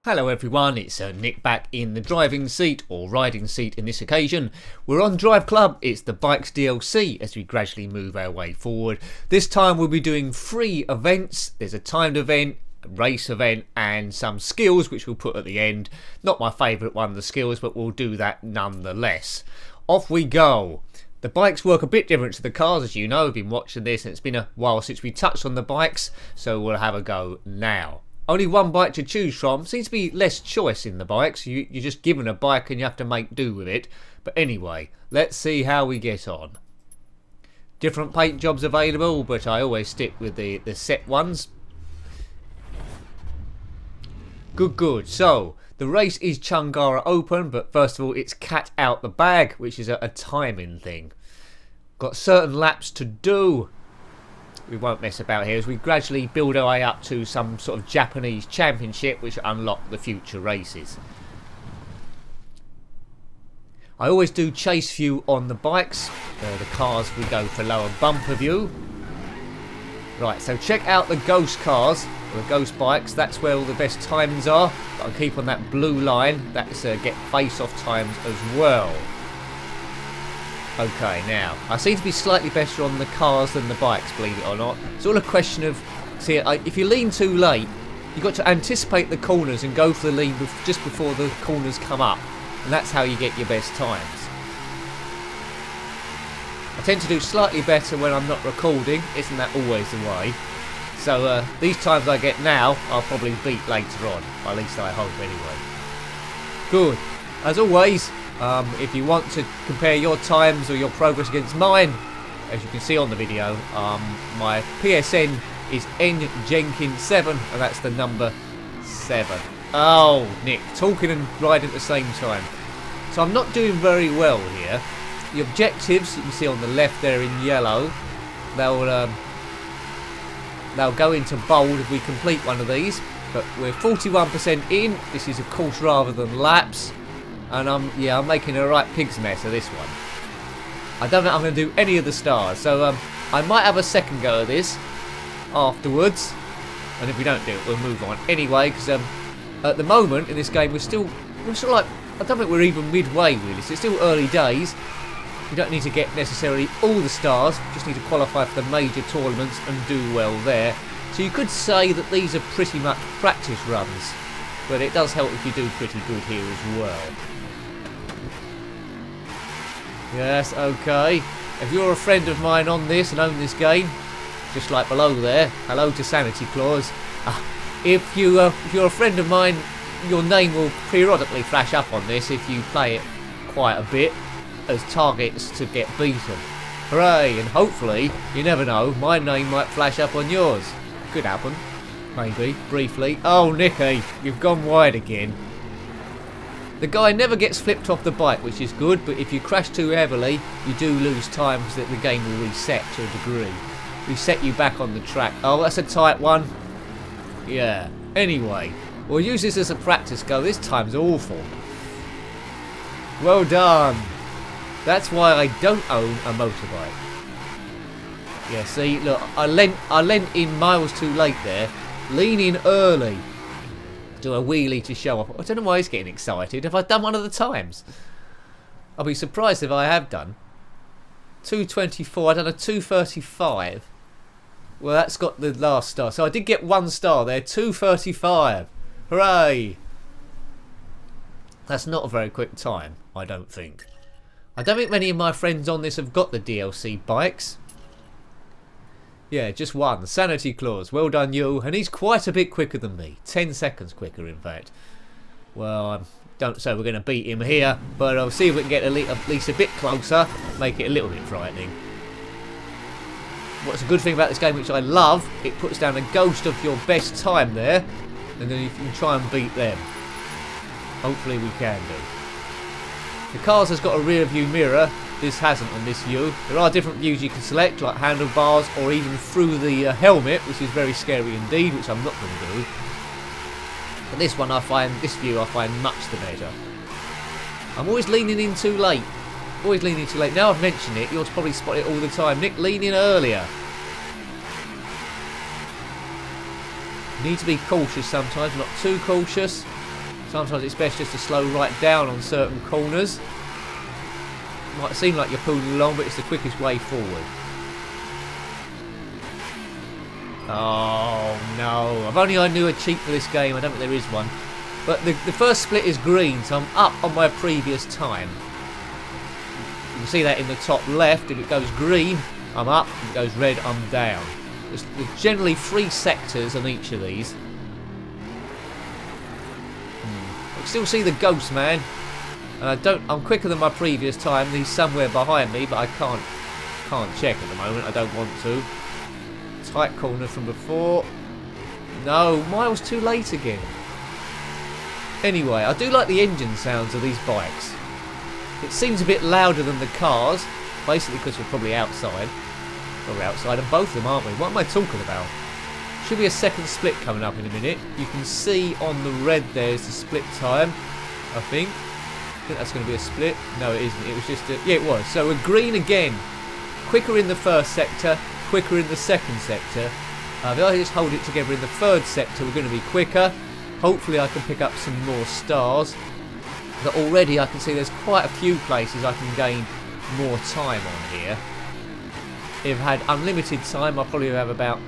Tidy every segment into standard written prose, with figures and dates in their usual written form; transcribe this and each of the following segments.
Hello everyone, it's Nick back in the driving seat, or riding seat in this occasion. We're on DriveClub, it's the bikes DLC as we gradually move our way forward. This time we'll be doing 3 events. There's a timed event, a race event and some skills which we'll put at the end. Not my favourite one, the skills, but we'll do that nonetheless. Off we go. The bikes work a bit different to the cars, as you know. I've been watching this and it's been a while since we touched on the bikes, so we'll have a go now. Only one bike to choose from. Seems to be less choice in the bikes. You're just given a bike and you have to make do with it. But anyway, let's see how we get on. Different paint jobs available, but I always stick with the set ones. Good. So, the race is CHUNGARA Open, but first of all, it's cat out the bag, which is a timing thing. Got certain laps to do. We won't mess about here as we gradually build our way up to some sort of Japanese championship which unlock the future races. I always do chase view on the bikes. The cars we go for lower bumper view. Right, so check out the ghost cars, or the ghost bikes. That's where all the best timings are. But I'll keep on that blue line. That's get face-off times as well. Okay, now, I seem to be slightly better on the cars than the bikes, believe it or not. It's all a question of, see, if you lean too late, you've got to anticipate the corners and go for the lean just before the corners come up. And that's how you get your best times. I tend to do slightly better when I'm not recording, isn't that always the way? So these times I get now, I'll probably beat later on. At least I hope anyway. Good. As always, if you want to compare your times or your progress against mine, as you can see on the video, my PSN is njenkins7, and that's the number 7. Oh, Nick, talking and riding at the same time. So I'm not doing very well here. The objectives, you can see on the left there in yellow, they'll go into bold if we complete one of these, but we're 41% in. This is of course rather than laps. And I'm making a right pig's mess of this one. I don't know if I'm going to do any of the stars, so I might have a second go at this afterwards. And if we don't do it, we'll move on anyway. Because at the moment in this game, we're sort of like, I don't think we're even midway really. So it's still early days. You don't need to get necessarily all the stars. You just need to qualify for the major tournaments and do well there. So you could say that these are pretty much practice runs, but it does help if you do pretty good here as well. Yes, okay. If you're a friend of mine on this and own this game, just like below there, hello to Sanity Clause. If you're a friend of mine, your name will periodically flash up on this if you play it quite a bit as targets to get beaten. Hooray! And hopefully, you never know, my name might flash up on yours. Could happen. Maybe, briefly. Oh, Nicky, you've gone wide again. The guy never gets flipped off the bike, which is good, but if you crash too heavily, you do lose time because the game will reset to a degree. Reset you back on the track. Oh, that's a tight one. Yeah. Anyway, we'll use this as a practice go. This time's awful. Well done. That's why I don't own a motorbike. Yeah, see, look, I lent in miles too late there. Lean in early. Do a wheelie to show off. I don't know why he's getting excited. Have I done one of the times? I'll be surprised if I have done. 2:24. I've done a 2:35. Well, that's got the last star. So I did get 1 star there. 2:35. Hooray! That's not a very quick time, I don't think. I don't think many of my friends on this have got the DLC bikes. Yeah, just 1. Sanity Clause. Well done, you. And he's quite a bit quicker than me. 10 seconds quicker, in fact. Well, I don't say we're going to beat him here, but I'll see if we can get at least a bit closer. Make it a little bit frightening. What's a good thing about this game, which I love, it puts down a ghost of your best time there, and then you can try and beat them. Hopefully we can do. The cars has got a rear view mirror. This hasn't on this view. There are different views you can select, like handlebars or even through the helmet, which is very scary indeed, which I'm not going to do. But this one this view I find much the better. I'm always leaning in too late. Always leaning too late. Now I've mentioned it, you'll probably spot it all the time. Nick, lean in earlier. Need to be cautious sometimes, not too cautious. Sometimes it's best just to slow right down on certain corners. Might seem like you're pulling along, but it's the quickest way forward. Oh no, if only I knew a cheat for this game. I don't think there is one. But the first split is green, so I'm up on my previous time. You can see that in the top left. If it goes green, I'm up. If it goes red, I'm down. There's generally 3 sectors on each of these. I can still see the ghost man. And I'm quicker than my previous time. He's somewhere behind me, but I can't check at the moment. I don't want to. Tight corner from before. No, miles too late again. Anyway, I do like the engine sounds of these bikes. It seems a bit louder than the cars, basically because we're probably outside. We're outside of both of them, aren't we? What am I talking about? Should be a second split coming up in a minute. You can see on the red there is the split time, I think. I think that's going to be a split. No, it isn't. It was just a... Yeah, it was. So we're green again. Quicker in the first sector, quicker in the second sector. If I just hold it together in the third sector, we're going to be quicker. Hopefully I can pick up some more stars. But already I can see there's quite a few places I can gain more time on here. If I had unlimited time, I'll probably have about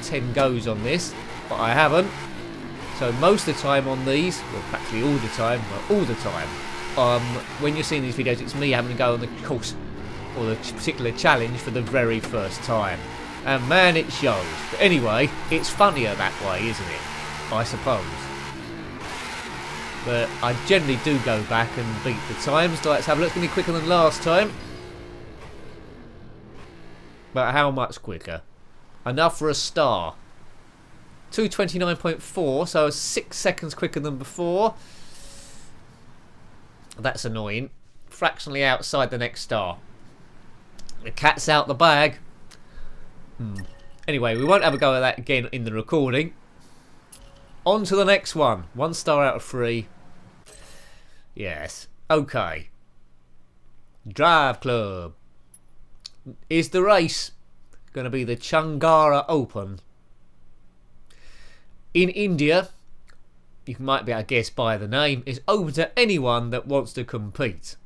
10 goes on this. But I haven't. So most of the time on these, well practically all the time, when you're seeing these videos, it's me having to go on the course or the particular challenge for the very first time. And man, it shows. But anyway, it's funnier that way, isn't it? I suppose. But I generally do go back and beat the times. Let's have a look. It's going to be quicker than last time. But how much quicker? Enough for a star. 2:29.4, so 6 seconds quicker than before. That's annoying. Fractionally outside the next star. The cat's out the bag. Anyway, we won't have a go at that again in the recording. On to the next one. 1 star out of 3. Yes. Okay. DriveClub. Is the race going to be the CHUNGARA Open? In India, you might be able to guess by the name, it's open to anyone that wants to compete.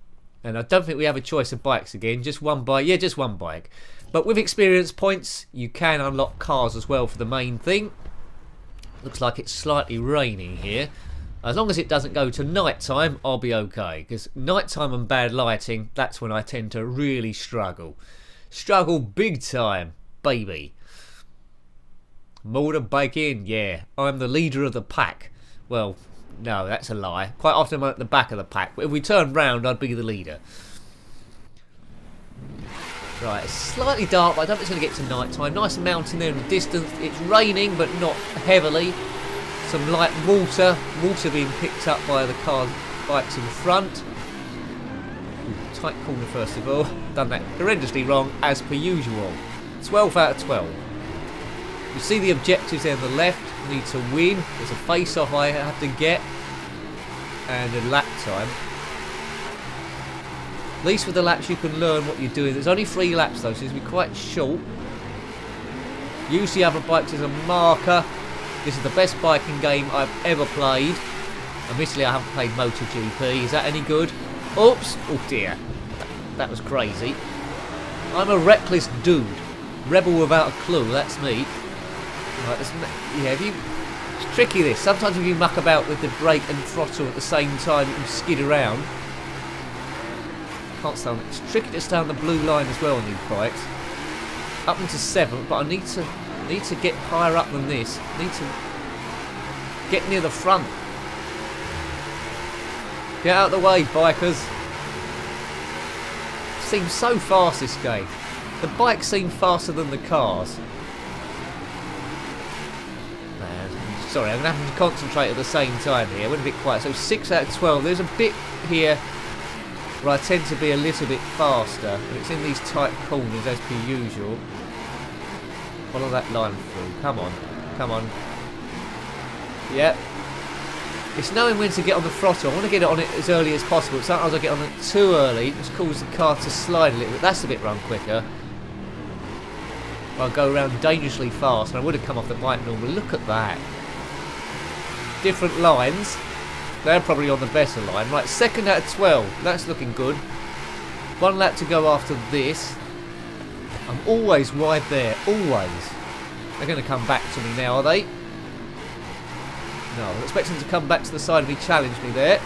And I don't think we have a choice of bikes again. Just one bike. Yeah, just one bike. But with experience points, you can unlock cars as well for the main thing. Looks like it's slightly raining here. As long as it doesn't go to night time, I'll be okay. Because night time and bad lighting, that's when I tend to really struggle. Struggle big time, baby. Motorbike in, yeah. I'm the leader of the pack. Well, no, that's a lie. Quite often I'm at the back of the pack. But if we turn round, I'd be the leader. Right, it's slightly dark, but I don't think it's going to get to night time. Nice mountain there in the distance. It's raining, but not heavily. Some light water being picked up by the bikes in front. Ooh, tight corner first of all. Done that horrendously wrong, as per usual. 12 out of 12. You see the objectives there on the left. Need to win. There's a face-off I have to get. And a lap time. At least with the laps you can learn what you're doing. There's only 3 laps though, so it's going to be quite short. Use the other bikes as a marker. This is the best biking game I've ever played. Admittedly, I haven't played MotoGP. Is that any good? Oops! Oh dear. That was crazy. I'm a reckless dude. Rebel without a clue, that's me. Right, yeah, it's tricky this. Sometimes if you muck about with the brake and throttle at the same time, you can skid around. Can't stay on. It's tricky to stay on the blue line as well on these bikes. Up into 7th, but I need to get higher up than this. Need to get near the front. Get out of the way, bikers. Seems so fast this game. The bikes seem faster than the cars. Man, sorry, I'm going to have to concentrate at the same time here. I went a bit quiet. So 6 out of 12. There's a bit here where I tend to be a little bit faster. And it's in these tight corners as per usual. Follow that line through. Come on. Come on. Yep. It's knowing when to get on the throttle. I want to get it on it as early as possible. Sometimes I get on it too early, which causes the car to slide a little bit. That's a bit run quicker. I'll go around dangerously fast, and I would have come off the bike normally. Look at that. Different lines. They're probably on the better line. Right, second out of 12. That's looking good. 1 lap to go after this. I'm always wide there. Always. They're going to come back to me now, are they? No, I'm expecting them to come back to the side of me, challenge me there.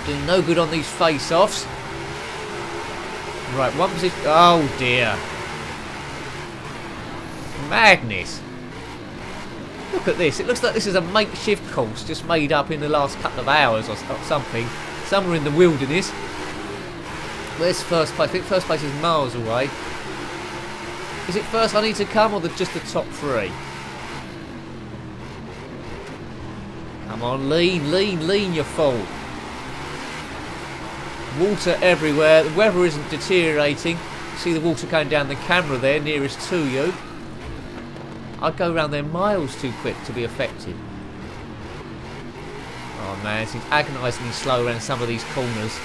Doing no good on these face-offs. Right, one position. Oh dear. Madness. Look at this. It looks like this is a makeshift course just made up in the last couple of hours or something. Somewhere in the wilderness. Where's first place? I think first place is miles away. Is it first I need to come or just the top 3? Come on, lean, lean, lean, you fool. Water everywhere. The weather isn't deteriorating. See the water going down the camera there, nearest to you. I'd go around there miles too quick to be effective. Oh man, it's agonisingly slow around some of these corners.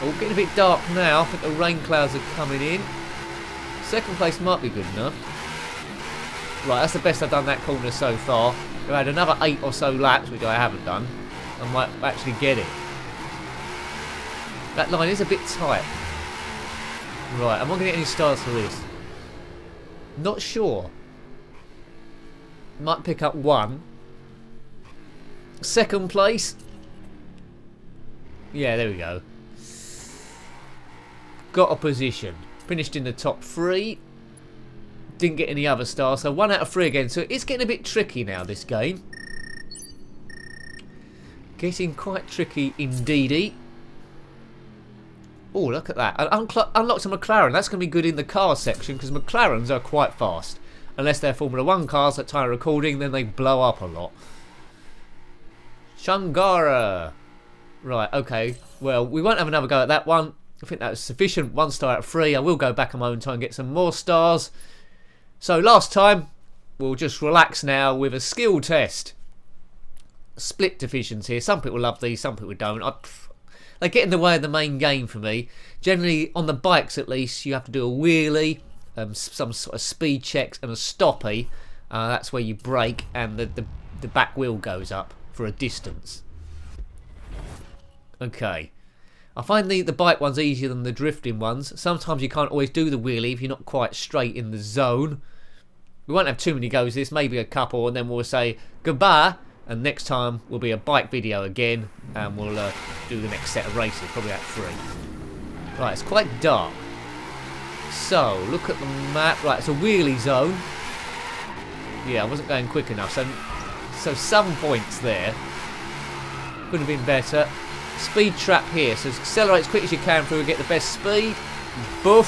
Oh, getting a bit dark now. I think the rain clouds are coming in. Second place might be good enough. Right, that's the best I've done that corner so far. If I had another 8 or so laps, which I haven't done, I might actually get it. That line is a bit tight. Right, am I going to get any stars for this? Not sure. Might pick up 1. Second place. Yeah, there we go. Got a position. Finished in the top 3. Didn't get any other stars, so 1 out of 3 again. So it's getting a bit tricky now, this game. Getting quite tricky indeedy. Oh, look at that. I unlocked a McLaren. That's going to be good in the car section because McLarens are quite fast. Unless they're Formula 1 cars at time of recording, then they blow up a lot. Chungara. Right, okay. Well, we won't have another go at that one. I think that was sufficient. 1 star out of 3. I will go back a moment in time and get some more stars. So last time, we'll just relax now with a skill test. Split divisions here. Some people love these, some people don't. They get in the way of the main game for me. Generally, on the bikes at least, you have to do a wheelie, some sort of speed checks and a stoppie. That's where you brake and the back wheel goes up for a distance. Okay. I find the bike ones easier than the drifting ones. Sometimes you can't always do the wheelie if you're not quite straight in the zone. We won't have too many goes this, maybe a couple, and then we'll say goodbye. And next time will be a bike video again, and we'll do the next set of races, probably at 3. Right, it's quite dark. So, look at the map. Right, it's a wheelie zone. Yeah, I wasn't going quick enough, so some points there. Could have been better. Speed trap here, so accelerate as quick as you can through and get the best speed. Boof.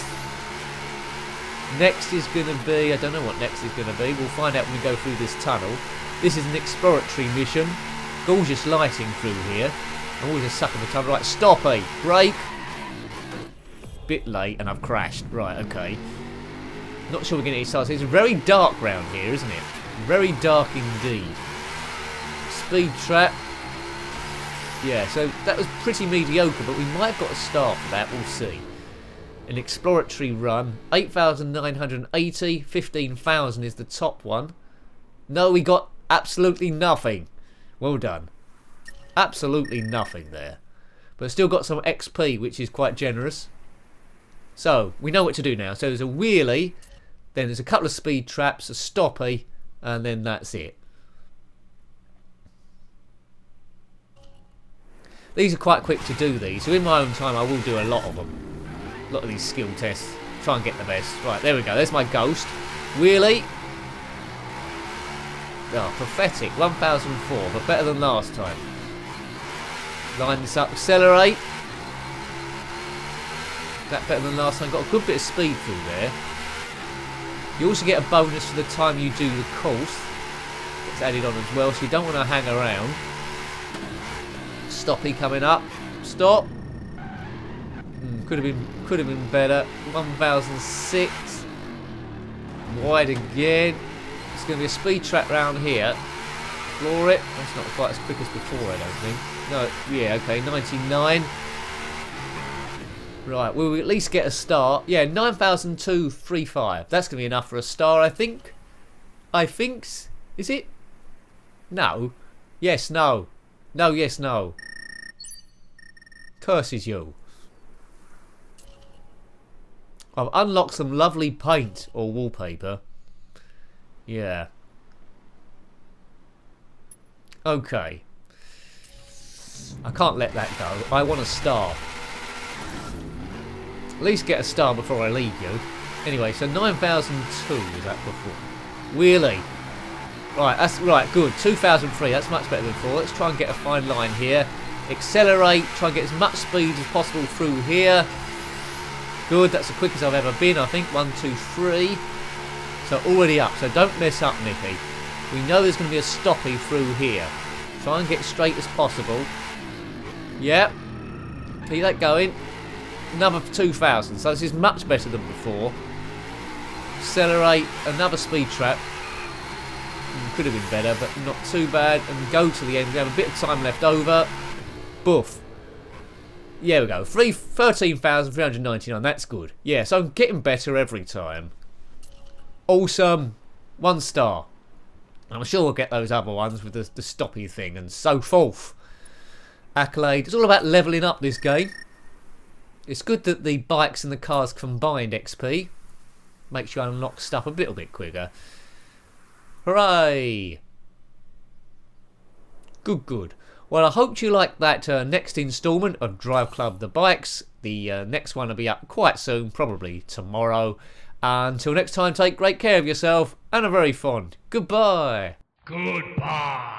Next is going to be, I don't know what next is going to be. We'll find out when we go through this tunnel. This is an exploratory mission. Gorgeous lighting through here. I'm always a sucker for tunnel. Right, stoppie. Brake. Bit late and I've crashed. Right, okay. Not sure we're getting any stars. It's very dark round here, isn't it? Very dark indeed. Speed trap. Yeah, so that was pretty mediocre, but we might have got a star for that. We'll see. An exploratory run. 8,980. 15,000 is the top one. No, we got absolutely nothing. Well done. Absolutely nothing there. But still got some XP, which is quite generous. So, we know what to do now. So there's a wheelie, then there's a couple of speed traps, a stoppie, and then that's it. These are quite quick to do these. So in my own time, I will do a lot of them. A lot of these skill tests. Try and get the best. Right, there we go. There's my ghost. Wheelie. Oh, pathetic. 1004, but better than last time. Line this up. Accelerate. That better than last time. Got a good bit of speed through there. You also get a bonus for the time you do the course. It's added on as well, so you don't want to hang around. Stoppie coming up. Stop. Could have been better. 1006. Wide again. It's going to be a speed trap round here. Explore it. That's not quite as quick as before, I don't think. No, yeah, okay, 99. Right, we'll at least get a star. Yeah, 9,235. That's going to be enough for a star, I think. Is it? No. Yes, no. No, yes, no. Curses you. I've unlocked some lovely paint or wallpaper. Yeah. Okay. I can't let that go. I want a star. At least get a star before I leave you. Anyway, so 9002 is that before? Really? Right, that's right, good. 2003, that's much better than before. Let's try and get a fine line here. Accelerate, try and get as much speed as possible through here. Good, that's the quickest I've ever been, I think. 1, 2, 3. So already up, so don't mess up, Nicky. We know there's going to be a stoppie through here. Try and get straight as possible. Yep. Keep that going. Another 2000, so this is much better than before. Accelerate, another speed trap. Could have been better, but not too bad. And go to the end. We have a bit of time left over. Boof. Yeah, we go. 13,399. That's good. Yeah, so I'm getting better every time. Awesome. 1 star. I'm sure we'll get those other ones with the stoppy thing and so forth. Accolade. It's all about levelling up this game. It's good that the bikes and the cars combined XP. Makes you unlock stuff a little bit quicker. Hooray! Good, good. Well, I hope you like that next instalment of DriveClub the bikes. The next one will be up quite soon, probably tomorrow. Until next time, take great care of yourself and are very fond. Goodbye. Goodbye.